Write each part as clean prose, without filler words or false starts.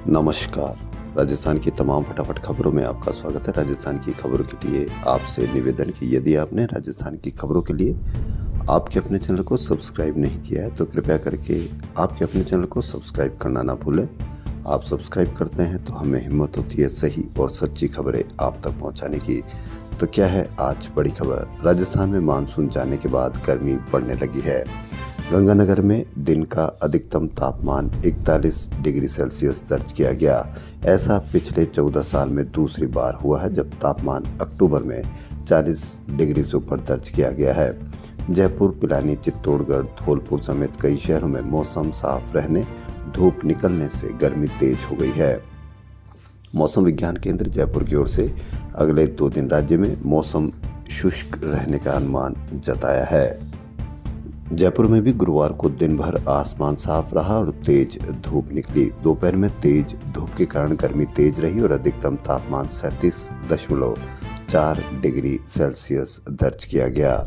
नमस्कार। राजस्थान की तमाम फटाफट खबरों में आपका स्वागत है। राजस्थान की खबरों के लिए आपसे निवेदन कि यदि आपने राजस्थान की खबरों के लिए आपके अपने चैनल को सब्सक्राइब नहीं किया है तो कृपया करके आपके अपने चैनल को सब्सक्राइब करना ना भूलें। आप सब्सक्राइब करते हैं तो हमें हिम्मत होती है सही और सच्ची खबरें आप तक पहुंचाने की। तो क्या है आज बड़ी खबर? राजस्थान में मानसून जाने के बाद गर्मी बढ़ने लगी है। गंगानगर में दिन का अधिकतम तापमान 41 डिग्री सेल्सियस दर्ज किया गया। ऐसा पिछले 14 साल में दूसरी बार हुआ है जब तापमान अक्टूबर में 40 डिग्री से ऊपर दर्ज किया गया है। जयपुर, पिलानी, चित्तौड़गढ़, धौलपुर समेत कई शहरों में मौसम साफ रहने, धूप निकलने से गर्मी तेज हो गई है। मौसम विज्ञान केंद्र जयपुर की ओर से अगले 2 दिन राज्य में मौसम शुष्क रहने का अनुमान जताया है। जयपुर में भी गुरुवार को दिन भर आसमान साफ रहा और तेज धूप निकली। दोपहर में तेज धूप के कारण गर्मी तेज रही और अधिकतम तापमान 37.4 डिग्री सेल्सियस दर्ज किया गया।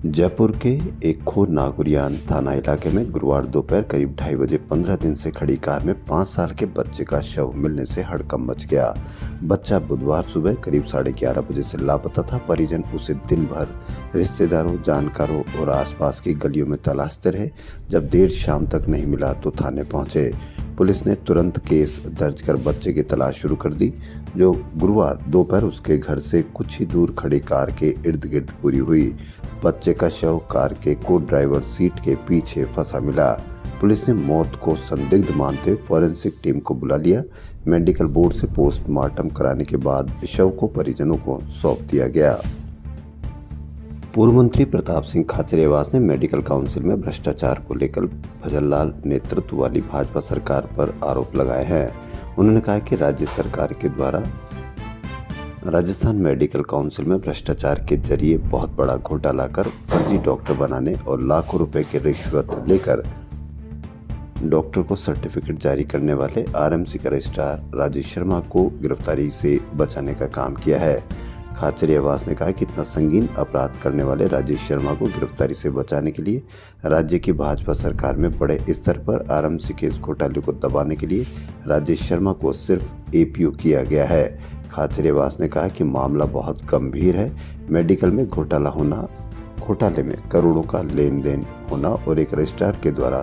जयपुर के एक खो नागुरियान थाना इलाके में गुरुवार दोपहर करीब 2:30 बजे 15 दिन से खड़ी कार में 5 साल के बच्चे का शव मिलने से हड़कंप मच गया। बच्चा बुधवार सुबह करीब 11:30 बजे से लापता था। परिजन उसे दिन भर रिश्तेदारों, जानकारों और आसपास की गलियों में तलाशते रहे। जब देर शाम तक नहीं मिला तो थाने पहुंचे। पुलिस ने तुरंत केस दर्ज कर बच्चे की तलाश शुरू कर दी, जो गुरुवार दोपहर उसके घर से कुछ ही दूर खड़ी कार के इर्द गिर्द पूरी हुई। बच्चे का शव कार के को ड्राइवर सीट के पीछे फंसा मिला। पुलिस ने मौत को संदिग्ध मानते हुए फॉरेंसिक टीम को बुला लिया। मेडिकल बोर्ड से पोस्टमार्टम कराने के बाद शव को परिजनों को सौंप दिया गया। पूर्व मंत्री प्रताप सिंह खाचरियावास ने मेडिकल काउंसिल में भ्रष्टाचार को लेकर भजनलाल नेतृत्व वाली भाजपा सरकार पर आरोप लगाए हैं। उन्होंने कहा कि राज्य सरकार के द्वारा राजस्थान मेडिकल काउंसिल में भ्रष्टाचार के जरिए बहुत बड़ा घोटाला कर फर्जी डॉक्टर बनाने और लाखों रुपए की रिश्वत लेकर डॉक्टर को सर्टिफिकेट जारी करने वाले आरएमसी का रजिस्ट्रार राजेश शर्मा को गिरफ्तारी से बचाने का काम किया है। खाचरियावास ने कहा कि इतना संगीन अपराध करने वाले राजेश शर्मा को गिरफ्तारी से बचाने के लिए राज्य की भाजपा सरकार में बड़े स्तर पर आरएमसी के इस घोटाले को दबाने के लिए राजेश शर्मा को सिर्फ एपीओ किया गया है। खाचरियावास ने कहा कि मामला बहुत गंभीर है। मेडिकल में घोटाले में करोड़ों का लेन देन होना और एक रजिस्ट्रार के द्वारा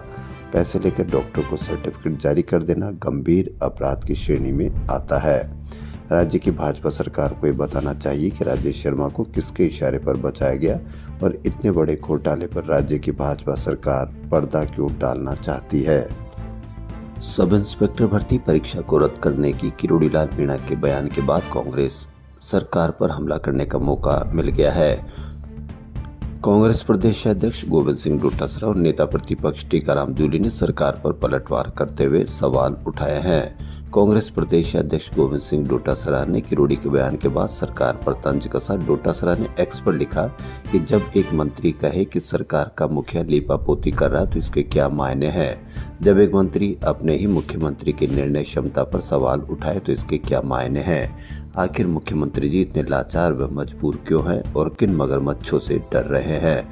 पैसे लेकर डॉक्टर को सर्टिफिकेट जारी कर देना गंभीर अपराध की श्रेणी में आता है। राज्य की भाजपा सरकार को ये बताना चाहिए कि राजेश शर्मा को किसके इशारे पर बचाया गया और इतने बड़े घोटाले पर राज्य की भाजपा सरकार पर्दा क्यों डालना चाहती है। सब इंस्पेक्टर भर्ती परीक्षा को रद्द करने की किरोड़ीलाल मीणा के बयान के बाद कांग्रेस सरकार पर हमला करने का मौका मिल गया है। कांग्रेस प्रदेश अध्यक्ष गोविंद सिंह डोटासरा और नेता प्रतिपक्ष टीकाराम जूली ने सरकार पर पलटवार करते हुए सवाल उठाए हैं। कांग्रेस प्रदेश अध्यक्ष गोविंद सिंह डोटासरा ने किरोड़ी के बयान के बाद सरकार पर तंज कसा। डोटासरा ने एक्स पर लिखा कि जब एक मंत्री कहे कि सरकार का मुखिया लीपापोती कर रहा तो इसके क्या मायने हैं। जब एक मंत्री अपने ही मुख्यमंत्री की निर्णय क्षमता पर सवाल उठाए तो इसके क्या मायने हैं। आखिर मुख्यमंत्री जी इतने लाचार व मजबूर क्यों हैं और किन मगरमच्छों से डर रहे हैं।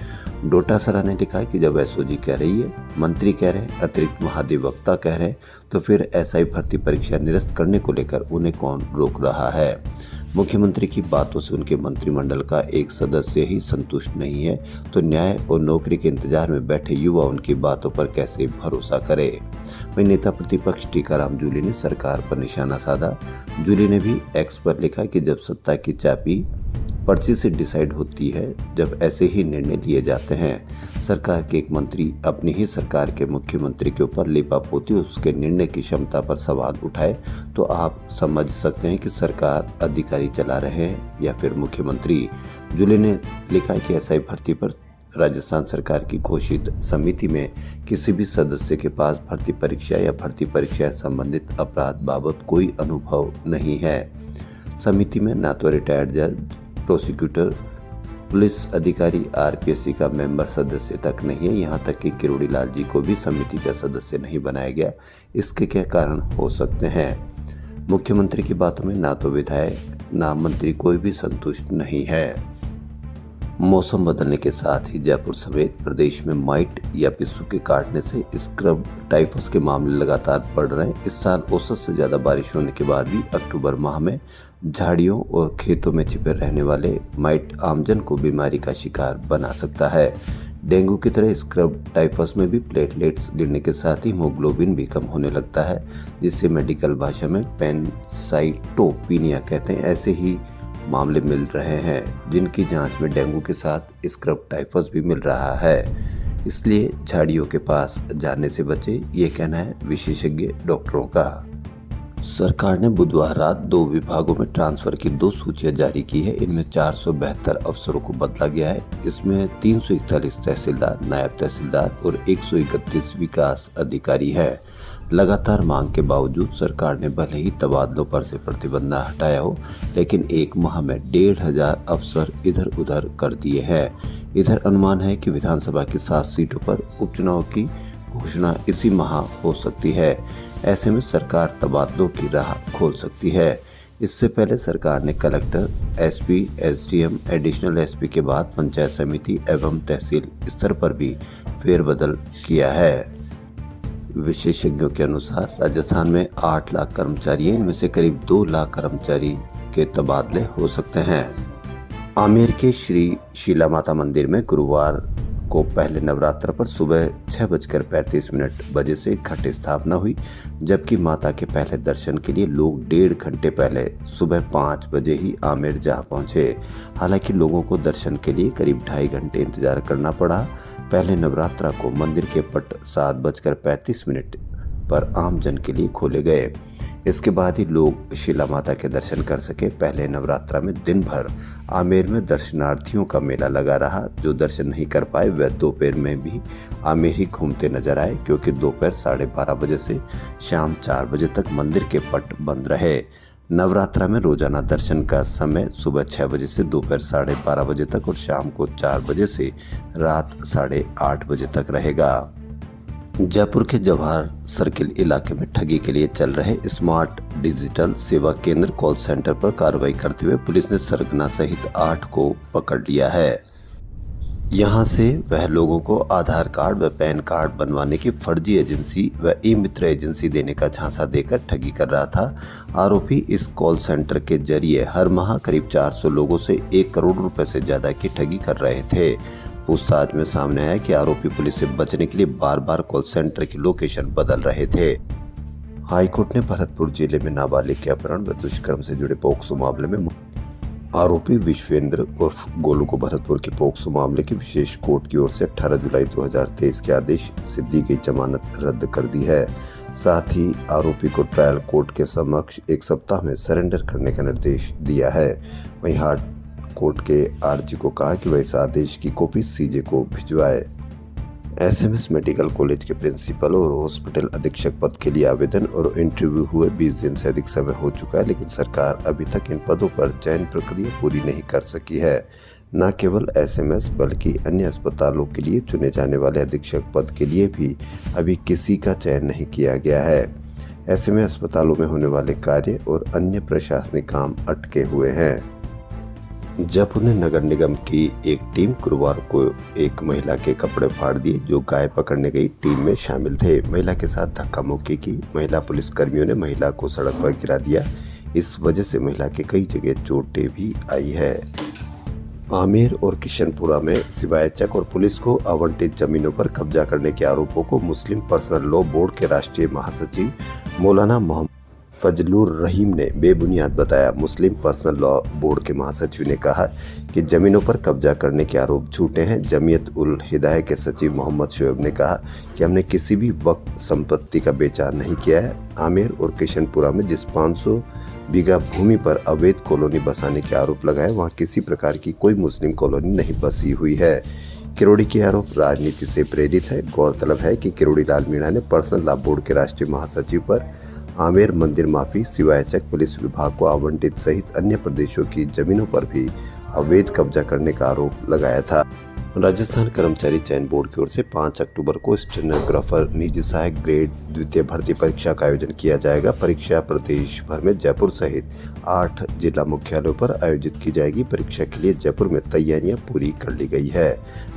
डोटासरा ने लिखा कि जब एसओजी कह रही है, मंत्री कह रहे हैं, अतिरिक्त महाधिवक्ता कह रहे हैं, तो फिर एसआई भर्ती परीक्षा निरस्त करने को लेकर उन्हें कौन रोक रहा है। मुख्यमंत्री की बातों से उनके मंत्रिमंडल का एक सदस्य ही संतुष्ट नहीं है तो न्याय और नौकरी के इंतजार में बैठे युवा उनकी बातों पर कैसे भरोसा करे। वहीं नेता प्रतिपक्ष टीकाराम जूली ने सरकार पर निशाना साधा। जूली ने भी एक्स पर लिखा कि जब सत्ता की चाबी पर्ची से डिसाइड होती है, जब ऐसे ही निर्णय लिए जाते हैं, सरकार के एक मंत्री अपनी ही सरकार के मुख्यमंत्री के ऊपर लीपापोती उसके निर्णय की क्षमता पर सवाल उठाए तो आप समझ सकते हैं कि सरकार अधिकारी चला रहे हैं या फिर मुख्यमंत्री। जूली ने लिखा कि एसआई भर्ती पर राजस्थान सरकार की घोषित समिति में किसी भी सदस्य के पास भर्ती परीक्षा या भर्ती परीक्षा संबंधित अपराध बाबत कोई अनुभव नहीं है। समिति में न तो रिटायर्ड जज, प्रोसिक्यूटर, पुलिस अधिकारी, आरपीएससी का मेंबर सदस्य तक नहीं है। यहाँ तक कि किरोड़ीलाल जी को भी समिति का सदस्य नहीं बनाया गया। इसके क्या कारण हो सकते हैं। मुख्यमंत्री की बातों में ना तो विधायक ना मंत्री कोई भी संतुष्ट नहीं है। मौसम बदलने के साथ ही जयपुर समेत प्रदेश में माइट या पिस्सू के काटने से स्क्रब टाइफस के मामले लगातार बढ़ रहे हैं। इस साल औसत से ज्यादा बारिश होने के बाद भी अक्टूबर माह में झाड़ियों और खेतों में छिपे रहने वाले माइट आमजन को बीमारी का शिकार बना सकता है। डेंगू की तरह स्क्रब टाइफस में भी प्लेटलेट्स गिरने के साथ ही हीमोग्लोबिन भी कम होने लगता है, जिससे मेडिकल भाषा में पैनसाइटोपिनिया कहते हैं। ऐसे ही मामले मिल रहे हैं जिनकी जांच में डेंगू के साथ स्क्रब टाइफस भी मिल रहा है। इसलिए झाड़ियों के पास जाने से बचे, ये कहना है विशेषज्ञ डॉक्टरों का। सरकार ने बुधवार रात 2 विभागों में ट्रांसफर की 2 सूचियां जारी की है। इनमें 472 अफसरों को बदला गया है। इसमें 341 तहसीलदार, नायब तहसीलदार और 131 विकास अधिकारी हैं। लगातार मांग के बावजूद सरकार ने भले ही तबादलों पर से प्रतिबंध हटाया हो, लेकिन एक माह में 1,500 अफसर इधर उधर कर दिए हैं। इधर अनुमान है कि विधानसभा की 7 सीटों पर उपचुनाव की घोषणा इसी माह हो सकती है। ऐसे में सरकार तबादलों की राह खोल सकती है। इससे पहले सरकार ने collector, SP, SDM, additional SP के बाद पंचायत समिति एवं तहसील स्तर पर भी फेरबदल किया है। विशेषज्ञों के अनुसार राजस्थान में 8 लाख कर्मचारी हैं। इनमें से करीब 2 लाख कर्मचारी के तबादले हो सकते हैं। आमेर के श्री शीला माता मंदिर में गुरुवार को पहले नवरात्र पर सुबह 6:35 बजे से घट स्थापना हुई, जबकि माता के पहले दर्शन के लिए लोग 1.5 घंटे पहले सुबह 5 बजे ही आमेर जा पहुंचे। हालांकि लोगों को दर्शन के लिए करीब 2.5 घंटे इंतजार करना पड़ा। पहले नवरात्रा को मंदिर के पट 7:35 पर आम जन के लिए खोले गए। इसके बाद ही लोग शीला माता के दर्शन कर सके। पहले नवरात्रा में दिन भर आमेर में दर्शनार्थियों का मेला लगा रहा। जो दर्शन नहीं कर पाए वह दोपहर में भी आमेर ही घूमते नजर आए, क्योंकि दोपहर 12:30 बजे से शाम 4 बजे तक मंदिर के पट बंद रहे। नवरात्रा में रोजाना दर्शन का समय सुबह 6 बजे से दोपहर 12:30 बजे तक और शाम को 4 बजे से रात 8:30 बजे तक रहेगा। जयपुर के जवाहर सर्किल इलाके में ठगी के लिए चल रहे स्मार्ट डिजिटल सेवा केंद्र कॉल सेंटर पर कार्रवाई करते हुए पुलिस ने सरगना सहित 8 को पकड़ लिया है। यहां से वह लोगों को आधार कार्ड व पैन कार्ड बनवाने की फर्जी एजेंसी व ई मित्र एजेंसी देने का झांसा देकर ठगी कर रहा था। आरोपी इस कॉल सेंटर के जरिए हर माह करीब 400 लोगों से 1 करोड़ रुपए से ज्यादा की ठगी कर रहे थे। पूछताछ में सामने आया कि आरोपी पुलिस से बचने के लिए बार बार कॉल सेंटर की लोकेशन बदल रहे थे। हाईकोर्ट ने भरतपुर जिले में नाबालिग के अपहरण व दुष्कर्म से जुड़े पोक्सो मामले में आरोपी विश्वेंद्र उर्फ गोलू को भरतपुर के पोक्सो मामले की विशेष कोर्ट की ओर से 18 जुलाई 2023 के आदेश से दी गई जमानत रद्द कर दी है। साथ ही आरोपी को ट्रायल कोर्ट के समक्ष 1 सप्ताह में सरेंडर करने का निर्देश दिया है। वहीं हाई कोर्ट के आरजी को कहा कि वह इस आदेश की कॉपी सीजे को भिजवाए। एसएमएस मेडिकल कॉलेज के प्रिंसिपल और हॉस्पिटल अधीक्षक पद के लिए आवेदन और इंटरव्यू हुए 20 दिन से अधिक समय हो चुका है, लेकिन सरकार अभी तक इन पदों पर चयन प्रक्रिया पूरी नहीं कर सकी है। न केवल एसएमएस बल्कि अन्य अस्पतालों के लिए चुने जाने वाले अधीक्षक पद के लिए भी अभी किसी का चयन नहीं किया गया है। ऐसे में अस्पतालों में होने वाले कार्य और अन्य प्रशासनिक काम अटके हुए हैं। जयपुर नगर निगम की एक टीम गुरुवार को एक महिला के कपड़े फाड़ दिए जो गाय पकड़ने गई टीम में शामिल थे। महिला के साथ धक्का मुक्की की। महिला पुलिस कर्मियों ने महिला को सड़क पर गिरा दिया। इस वजह से महिला के कई जगह चोटें भी आई है। आमेर और किशनपुरा में सिवायचक और पुलिस को आवंटित जमीनों पर कब्जा करने के आरोपों को मुस्लिम पर्सनल लॉ बोर्ड के राष्ट्रीय महासचिव मौलाना मोहम्मद फजलुर रहीम ने बेबुनियाद बताया। मुस्लिम पर्सनल लॉ बोर्ड के महासचिव ने कहा कि जमीनों पर कब्जा करने के आरोप झूठे हैं। जमीयत उल हिदायत के सचिव मोहम्मद शोएब ने कहा कि हमने किसी भी वक्त संपत्ति का बेचान नहीं किया है। आमेर और किशनपुरा में जिस 500 बीघा भूमि पर अवैध कॉलोनी बसाने के आरोप लगाए, वहाँ किसी प्रकार की कोई मुस्लिम कॉलोनी नहीं बसी हुई है। किरोड़ी के आरोप राजनीति से प्रेरित है। गौरतलब है कि किरोड़ी लाल मीणा ने पर्सनल लॉ बोर्ड के राष्ट्रीय महासचिव पर आमेर मंदिर माफी, सिवायचक, पुलिस विभाग को आवंटित सहित अन्य प्रदेशों की जमीनों पर भी अवैध कब्जा करने का आरोप लगाया था। राजस्थान कर्मचारी चयन बोर्ड की ओर से 5 अक्टूबर को स्टेनोग्राफर निजी सहायक ग्रेड द्वितीय भर्ती परीक्षा का आयोजन किया जाएगा। परीक्षा प्रदेश भर में जयपुर सहित 8 जिला मुख्यालयों पर आयोजित की जाएगी। परीक्षा के लिए जयपुर में तैयारियां पूरी कर ली गई है।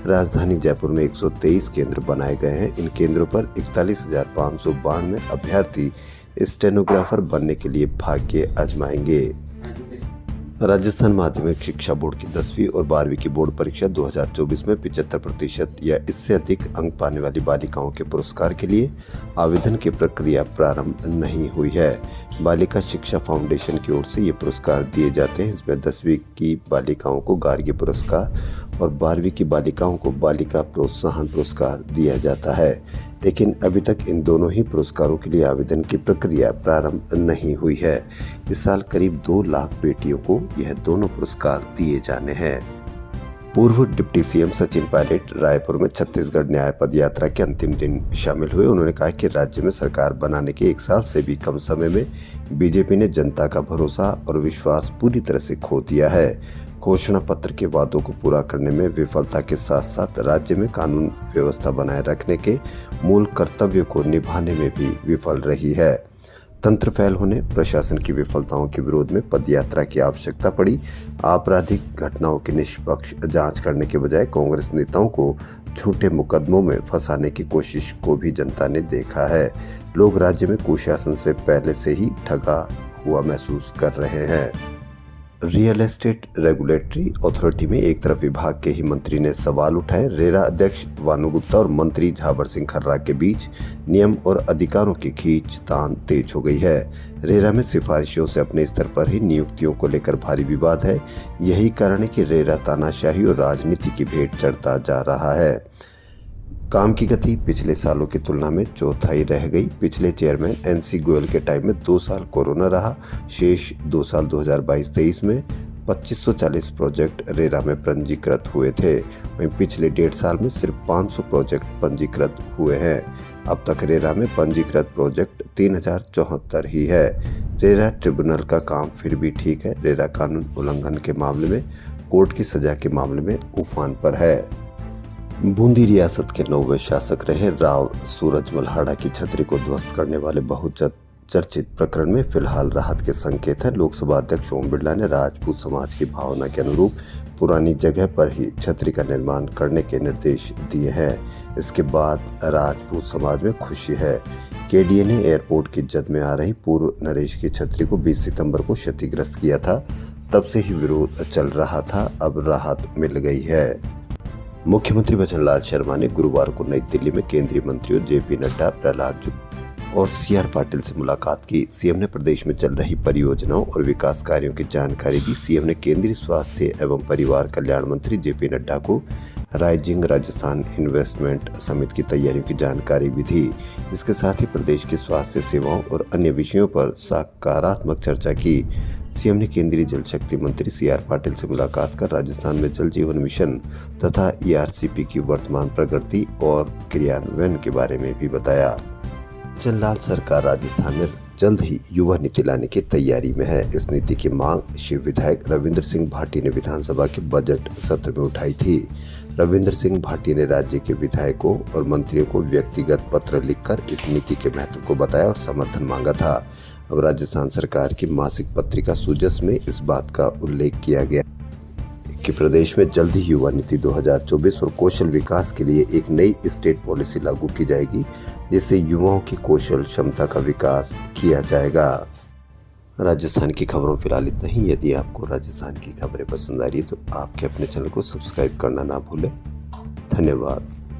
राजधानी जयपुर में 123 केंद्र बनाए गए हैं। इन केंद्रों पर 41,592 अभ्यर्थी स्टेनोग्राफर बनने के लिए भाग्य आजमाएंगे। राजस्थान माध्यमिक शिक्षा बोर्ड की 10वीं और 12वीं की बोर्ड परीक्षा 2024 में 75% या इससे अधिक अंक पाने वाली बालिकाओं के पुरस्कार के लिए आवेदन की प्रक्रिया प्रारंभ नहीं हुई है। बालिका शिक्षा फाउंडेशन की ओर से ये पुरस्कार दिए जाते हैं। इसमें 10वीं की बालिकाओं को गार्गी पुरस्कार और 12वीं की बालिकाओं को बालिका प्रोत्साहन पुरस्कार दिया जाता है, लेकिन अभी तक इन दोनों ही पुरस्कारों के लिए आवेदन की प्रक्रिया प्रारंभ नहीं हुई है। इस साल करीब 2 लाख बेटियों को यह दोनों पुरस्कार दिए जाने हैं। पूर्व डिप्टी सीएम सचिन पायलट रायपुर में छत्तीसगढ़ न्याय पद यात्रा के अंतिम दिन शामिल हुए। उन्होंने कहा कि राज्य में सरकार बनाने के 1 साल से भी कम समय में बीजेपी ने जनता का भरोसा और विश्वास पूरी तरह से खो दिया है। घोषणा पत्र के वादों को पूरा करने में विफलता के साथ साथ राज्य में कानून व्यवस्था बनाए रखने के मूल कर्तव्य को निभाने में भी विफल रही है। तंत्र फैल होने, प्रशासन की विफलताओं के विरोध में पदयात्रा की आवश्यकता पड़ी। आपराधिक घटनाओं की निष्पक्ष जांच करने के बजाय कांग्रेस नेताओं को झूठे मुकदमों में फंसाने की कोशिश को भी जनता ने देखा है। लोग राज्य में कुशासन से पहले से ही ठगा हुआ महसूस कर रहे हैं। रियल एस्टेट रेगुलेटरी अथॉरिटी में एक तरफ विभाग के ही मंत्री ने सवाल उठाए। रेरा अध्यक्ष वानु गुप्ता और मंत्री झावर सिंह खर्रा के बीच नियम और अधिकारों की खींचतान तेज हो गई है। रेरा में सिफारिशों से अपने स्तर पर ही नियुक्तियों को लेकर भारी विवाद है। यही कारण है कि रेरा तानाशाही और राजनीति की भेंट चढ़ता जा रहा है। काम की गति पिछले सालों की तुलना में चौथाई रह गई। पिछले चेयरमैन एनसी गोयल के टाइम में 2 साल कोरोना रहा। शेष 2 साल 2022-23 में 2540 प्रोजेक्ट रेरा में पंजीकृत हुए थे। वहीं पिछले 1.5 साल में सिर्फ 500 प्रोजेक्ट पंजीकृत हुए हैं। अब तक रेरा में पंजीकृत प्रोजेक्ट 3074 ही है। रेरा ट्रिब्यूनल का काम फिर भी ठीक है। रेरा कानून उल्लंघन के मामले में कोर्ट की सजा के मामले में उफान पर है। बूंदी रियासत के 9वें शासक रहे राव सूरज मल्हाड़ा की छतरी को ध्वस्त करने वाले बहुचर्चित प्रकरण में फिलहाल राहत के संकेत हैं। लोकसभा अध्यक्ष ओम बिरला ने राजपूत समाज की भावना के अनुरूप पुरानी जगह पर ही छतरी का निर्माण करने के निर्देश दिए हैं। इसके बाद राजपूत समाज में खुशी है। केडीए ने एयरपोर्ट की जद में आ रही पूर्व नरेश की छतरी को 20 सितंबर को क्षतिग्रस्त किया था। तब से ही विरोध चल रहा था। अब राहत मिल गई है। मुख्यमंत्री भजनलाल शर्मा ने गुरुवार को नई दिल्ली में केंद्रीय मंत्रियों जेपी नड्डा, प्रहलाद जोशी और सीआर पाटिल से मुलाकात की। सीएम ने प्रदेश में चल रही परियोजनाओं और विकास कार्यों की जानकारी दी। सीएम ने केंद्रीय स्वास्थ्य एवं परिवार कल्याण मंत्री जेपी नड्डा को राइजिंग राजस्थान इन्वेस्टमेंट समिट की तैयारियों की जानकारी भी दी। इसके साथ ही प्रदेश की स्वास्थ्य सेवाओं और अन्य विषयों पर सकारात्मक चर्चा की। सीएम ने केंद्रीय जल शक्ति मंत्री सीआर पाटिल से मुलाकात कर राजस्थान में जल जीवन मिशन तथा ईआरसीपी की वर्तमान प्रगति और क्रियान्वयन के बारे में भी बताया। भजनलाल सरकार राजस्थान में जल्द ही युवा नीति लाने की तैयारी में है। इस नीति की मांग शिव विधायक रविंद्र सिंह भाटी ने विधानसभा के बजट सत्र में उठाई थी। रविंद्र सिंह भाटी ने राज्य के विधायकों और मंत्रियों को व्यक्तिगत पत्र लिखकर इस नीति के महत्व को बताया और समर्थन मांगा था। अब राजस्थान सरकार की मासिक पत्रिका सुजस में इस बात का उल्लेख किया गया कि प्रदेश में जल्द ही युवा नीति 2024 और कौशल विकास के लिए एक नई स्टेट पॉलिसी लागू की जाएगी, जिससे युवाओं की कौशल क्षमता का विकास किया जाएगा। राजस्थान की खबरों फिलहाल इतना ही। यदि आपको राजस्थान की खबरें पसंद आ रही है तो आपके अपने चैनल को सब्सक्राइब करना ना भूलें। धन्यवाद।